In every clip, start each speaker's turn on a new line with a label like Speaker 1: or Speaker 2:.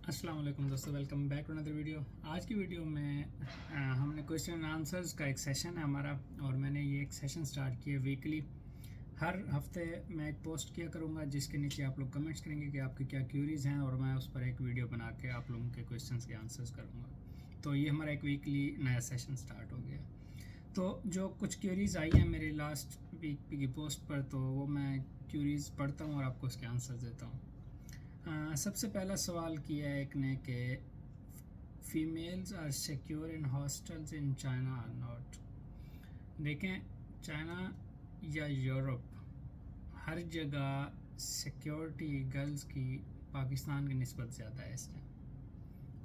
Speaker 1: अस्सलाम वालेकुम दोस्तों, welcome back to another video. आज की वीडियो में हमने क्वेश्चन एंड आंसर्स का एक सेशन है हमारा, और मैंने ये एक सेशन स्टार्ट किया वीकली। हर हफ्ते मैं एक पोस्ट किया करूँगा जिसके नीचे आप लोग कमेंट्स करेंगे कि आपकी क्या क्यूरीज़ हैं, और मैं उस पर एक वीडियो बना के आप लोगों के क्वेश्चंस के आंसर्स करूँगा। तो ये हमारा एक वीकली नया सेशन स्टार्ट हो गया। तो जो कुछ क्यूरीज़ आई हैं मेरे लास्ट वीक की पोस्ट पर, तो वो मैं क्यूरीज़ पढ़ता हूँ और आपको उसके आंसर देता हूँ। सबसे पहला सवाल किया है एक ने कि females are secure in hostels in China are not. देखें, चाइना या यूरोप, हर जगह सिक्योरिटी गर्ल्स की पाकिस्तान की निस्बत ज़्यादा है। इसमें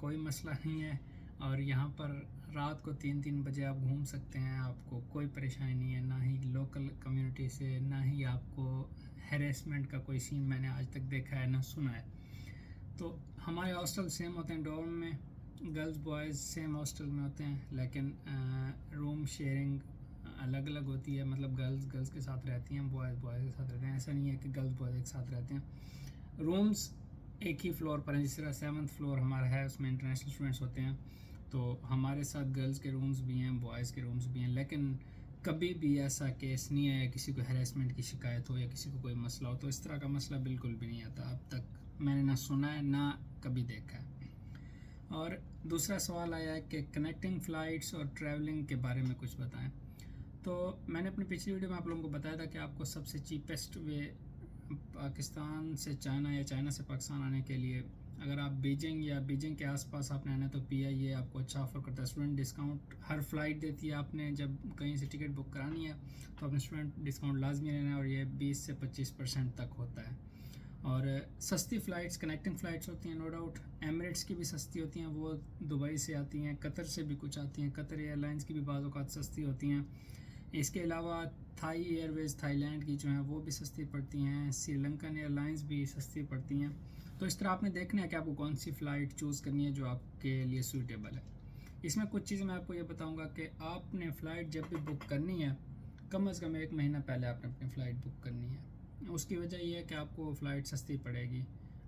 Speaker 1: कोई मसला नहीं है, और यहाँ पर रात को 3-3 बजे आप घूम सकते हैं, आपको कोई परेशानी नहीं है, ना ही लोकल कम्युनिटी से, ना ही आपको हैरेसमेंट का कोई सीन मैंने आज तक देखा है ना सुना है। तो हमारे हॉस्टल सेम होते हैं, डॉर्म में गर्ल्स बॉयज़ सेम हॉस्टल में होते हैं, लेकिन रूम शेयरिंग अलग अलग होती है। मतलब गर्ल्स के साथ रहती हैं, बॉयज़ के साथ रहते हैं। ऐसा नहीं है कि गर्ल्स बॉयज़ एक साथ रहते हैं। रूम्स एक ही फ्लोर पर हैं, जिस तरह 7th फ्लोर हमारा है, उसमें इंटरनेशनल स्टूडेंट्स होते हैं। तो हमारे साथ गर्ल्स के रूम्स भी हैं, बॉयज़ के रूम्स भी हैं, लेकिन कभी भी ऐसा केस नहीं है किसी को हैरेसमेंट की शिकायत हो या किसी को कोई मसला हो। तो इस तरह का मसला बिल्कुल भी नहीं आता, अब तक मैंने ना सुना है ना कभी देखा है। और दूसरा सवाल आया है कि कनेक्टिंग फ़्लाइट्स और ट्रैवलिंग के बारे में कुछ बताएं। तो मैंने अपनी पिछली वीडियो में आप लोगों को बताया था कि आपको सबसे चीपेस्ट वे पाकिस्तान से चाइना या चाइना से पाकिस्तान आने के लिए, अगर आप बीजिंग या बीजिंग के आसपास आपने आना है तो PIA आपको अच्छा ऑफ़र करता है। स्टूडेंट डिस्काउंट हर फ्लाइट देती है। आपने जब कहीं से टिकट बुक करानी है तो अपने स्टूडेंट डिस्काउंट लाजमी लेना है, और ये 20 से 25% तक होता है। और सस्ती फ़्लाइट्स कनेक्टिंग फ़्लाइट्स होती हैं, नो डाउट। एमिरेट्स की भी सस्ती होती हैं, वो दुबई से आती हैं। कतर से भी कुछ आती हैं, कतर एयरलाइंस की भी बाज़ औक़ात सस्ती होती हैं। इसके अलावा थाई एयरवेज़ थाईलैंड की जो हैं वो भी सस्ती पड़ती हैं। श्रीलंकन एयरलाइंस भी सस्ती पड़ती हैं। तो इस तरह आपने देखना है कि आपको कौन सी फ़्लाइट चूज़ करनी है जो आपके लिए सूटेबल है। इसमें कुछ चीज़ें मैं आपको ये बताऊंगा कि आपने फ़्लाइट जब भी बुक करनी है, कम से कम 1 महीना पहले आपने अपनी फ़्लाइट बुक करनी है। उसकी वजह ये है कि आपको फ़्लाइट सस्ती पड़ेगी।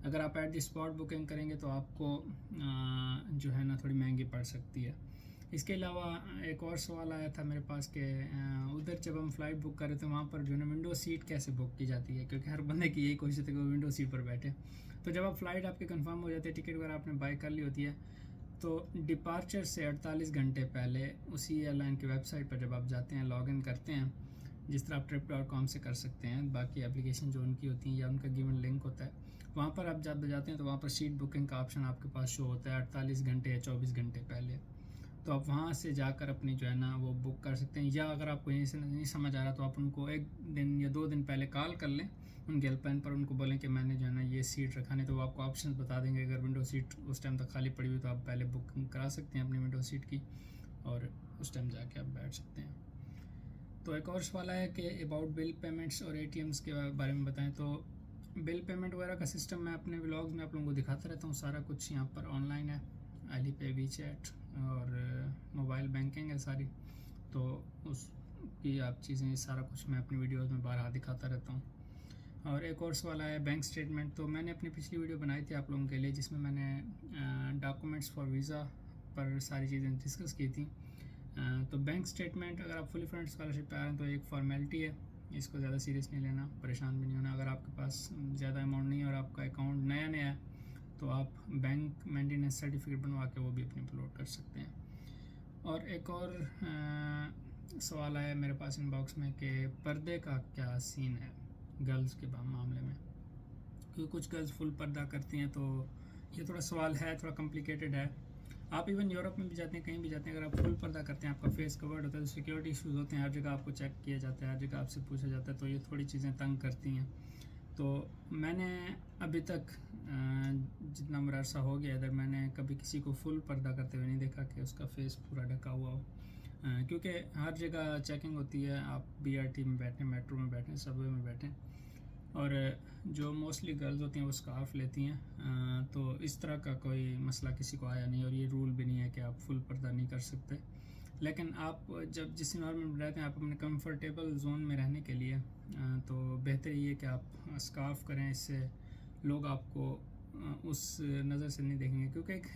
Speaker 1: अगर आप एट द स्पॉट बुकिंग करेंगे तो आपको जो है ना थोड़ी महंगी पड़ सकती है। इसके अलावा एक और सवाल आया था मेरे पास कि उधर जब हम फ़्लाइट बुक कर रहे थे वहाँ पर जो है ना विंडो सीट कैसे बुक की जाती है, क्योंकि हर बंदे की यही कोशिश है कि वो विंडो सीट पर बैठे। तो जब आप फ़्लाइट आपकी कंफर्म हो जाती है, टिकट वगैरह आपने बाई कर ली होती है, तो डिपार्चर से 48 घंटे पहले उसी एयरलाइन की वेबसाइट पर जब आप जाते हैं, लॉगिन करते हैं, जिस तरह आप trip.com से कर सकते हैं, बाकी एप्लीकेशन जो उनकी होती हैं या उनका गिवन लिंक होता है, वहाँ पर आप जब जाते हैं तो वहाँ पर सीट बुकिंग का ऑप्शन आपके पास शो होता है 48 घंटे या 24 घंटे पहले। तो आप वहाँ से जाकर अपनी जो है ना वो बुक कर सकते हैं, या अगर आपको यहीं से नहीं समझ आ रहा तो आप उनको 1 दिन या 2 दिन पहले कॉल कर लें उनके हेल्पलाइन पर, उनको बोलें कि मैंने जो है ना ये सीट रखाने, तो वो आपको ऑप्शन बता देंगे। अगर विंडो सीट उस टाइम तक खाली पड़ी हुई तो आप पहले बुकिंग करा सकते हैं अपनी विंडो सीट की, और उस टाइम जाके आप बैठ सकते हैं। तो एक और सवाल है कि अबाउट बिल पेमेंट्स और ATMs के बारे में बताएं। तो बिल पेमेंट वगैरह का सिस्टम मैं अपने व्लॉग्स में आप लोगों को दिखाता रहता हूँ। सारा कुछ यहाँ पर ऑनलाइन है, Alipay, WeChat और मोबाइल बैंकिंग है सारी। तो उसकी आप चीज़ें सारा कुछ मैं अपनी वीडियोज़ में बारहा दिखाता रहता हूँ। और एक और सवाल आया बैंक स्टेटमेंट। तो मैंने अपनी पिछली वीडियो बनाई थी आप लोगों के लिए, जिसमें मैंने डॉक्यूमेंट्स फॉर वीज़ा पर सारी चीज़ें डिस्कस की थी। तो बैंक स्टेटमेंट अगर आप फुली फंड स्कॉलरशिप पे आ रहे हैं तो एक फॉर्मेलिटी है, इसको ज़्यादा सीरियस नहीं लेना, परेशान भी नहीं होना। अगर आपके पास ज़्यादा अमाउंट नहीं है और आपका अकाउंट नया नया है तो आप बैंक मेंटेनेंस सर्टिफिकेट बनवा के वो भी अपनी अपलोड कर सकते हैं। और एक और सवाल आया मेरे पास इनबॉक्स में कि पर्दे का क्या सीन है गर्ल्स के मामले में, क्योंकि कुछ गर्ल्स फुल पर्दा करती हैं। तो ये थोड़ा सवाल है, थोड़ा कॉम्प्लिकेटेड है। आप इवन यूरोप में भी जाते हैं, कहीं भी जाते हैं, अगर आप फुल पर्दा करते हैं, आपका फेस कवर्ड होता है, तो सिक्योरिटी इशूज़ होते हैं, हर जगह आपको चेक किया जाता है, हर जगह आपसे पूछा जाता है। तो ये थोड़ी चीज़ें तंग करती हैं। तो मैंने अभी तक जितना मेरा अरसा हो गया इधर, मैंने कभी किसी को फुल पर्दा करते हुए नहीं देखा कि उसका फेस पूरा ढका हुआ हो, क्योंकि हर जगह चेकिंग होती है। आप BRT में बैठें, मेट्रो में बैठें, सबवे में बैठें, और जो मोस्टली गर्ल्स होती हैं वो स्कार्फ लेती हैं। तो इस तरह का कोई मसला किसी को आया नहीं, और ये रूल भी नहीं है कि आप फुल पर्दा नहीं कर सकते। लेकिन आप जब जिस इन्वायरमेंट में रहते हैं, आप अपने कंफर्टेबल जोन में रहने के लिए तो बेहतर ये है कि आप स्कार्फ करें, इससे लोग आपको اس نظر سے نہیں دیکھیں گے، کیونکہ ایک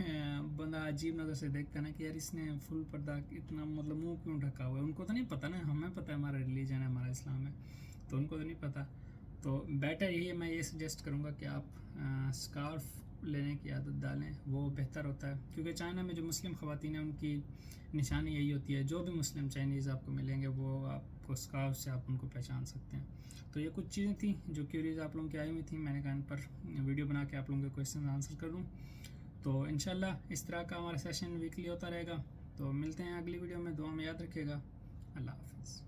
Speaker 1: بندہ عجیب نظر سے دیکھتا ہے نا کہ یار اس نے فل پردہ اتنا مطلب منہ کیوں ڈھکا ہوا ہے. ان کو تو نہیں پتہ نا، ہمیں پتہ ہے ہمارا ریلیجن ہے، ہمارا اسلام ہے، تو ان کو تو نہیں پتہ. تو بیٹر یہی ہے، میں یہ سجیسٹ کروں گا کہ آپ اسکارف لینے کی عادت ڈالیں، وہ بہتر ہوتا ہے. کیونکہ چائنا میں جو مسلم خواتین ہیں ان کی نشانی یہی ہوتی ہے، جو بھی مسلم چائنیز آپ کو ملیں گے وہ آپ کو اسکارف سے آپ ان کو پہچان سکتے ہیں. تو یہ کچھ چیزیں تھیں جو کیوریز آپ لوگوں کی آئی ہوئی تھیں، میں نے کہا ان پر ویڈیو بنا کے آپ لوگوں کے کویشچن آنسر کر دوں. تو انشاءاللہ اس طرح کا ہمارا سیشن ویکلی ہوتا رہے گا. تو ملتے ہیں اگلی ویڈیو میں، دعا میں یاد رکھیے گا. اللہ حافظ.